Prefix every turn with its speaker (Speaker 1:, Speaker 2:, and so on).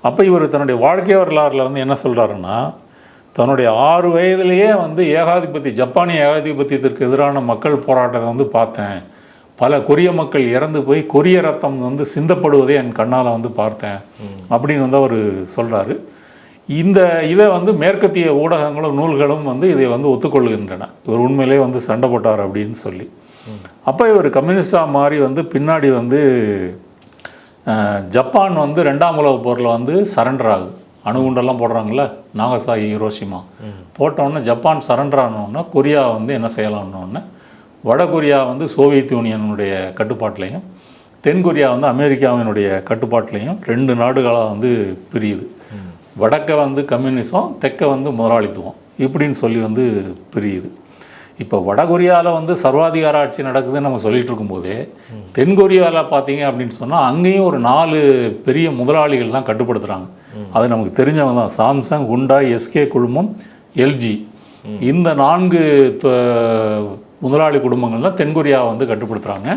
Speaker 1: அப்போ இவர் தன்னுடைய வாழ்க்கை வரலாறுல வந்து என்ன சொல்கிறாருன்னா, தன்னுடைய 6 வயதிலேயே வந்து ஜப்பானிய ஏகாதிபத்தியத்திற்கு எதிரான மக்கள் போராட்டத்தை வந்து பார்த்தேன். பல கொரிய மக்கள் இறந்து போய் கொரிய ரத்தம் வந்து சிந்தப்படுவதை என் கண்ணால் வந்து பார்த்தேன் அப்படின்னு வந்து அவர் சொல்கிறாரு. இதை வந்து மேற்கத்திய ஊடகங்களும் நூல்களும் வந்து இதை வந்து ஒத்துக்கொள்கின்றன. இவர் உண்மையிலே வந்து சண்டை போட்டார் அப்படின்னு சொல்லி. அப்போ இவர் கம்யூனிஸ்டாக மாறி வந்து பின்னாடி வந்து ஜப்பான் வந்து 2ஆம் உலகப் போரில் வந்து சரண்டர் ஆகுது. அணுகுண்டெல்லாம் போடுறாங்கள்ல, நாகசாகி ஹிரோஷிமா போட்டோன்னே ஜப்பான் சரண்டர் ஆனோன்னா கொரியா வந்து என்ன செய்யலாம்னோடனே வட கொரியா வந்து சோவியத் யூனியனுடைய கட்டுப்பாட்டிலையும், தென்கொரியா வந்து அமெரிக்காவினுடைய கட்டுப்பாட்டிலையும் 2 நாடுகளாக வந்து பிரியுது. வடக்க வந்து கம்யூனிசம், தெற்க வந்து முதலாளித்துவம் இப்படின்னு சொல்லி வந்து பிரியுது. இப்போ வடகொரியாவில் வந்து சர்வாதிகார ஆட்சி நடக்குதுன்னு நம்ம சொல்லிகிட்டு இருக்கும்போதே, தென்கொரியாவில் பார்த்தீங்க அப்படின்னு சொன்னால் அங்கேயும் ஒரு 4 பெரிய முதலாளிகள் தான் கட்டுப்படுத்துகிறாங்க. அது நமக்கு தெரிஞ்சவங்க தான். சாம்சங், ஹுண்டாய், எஸ்கே குழுமம், எல்ஜி. இந்த 4 முதலாளி குடும்பங்கள்லாம் தென்கொரியாவை வந்து கட்டுப்படுத்துகிறாங்க.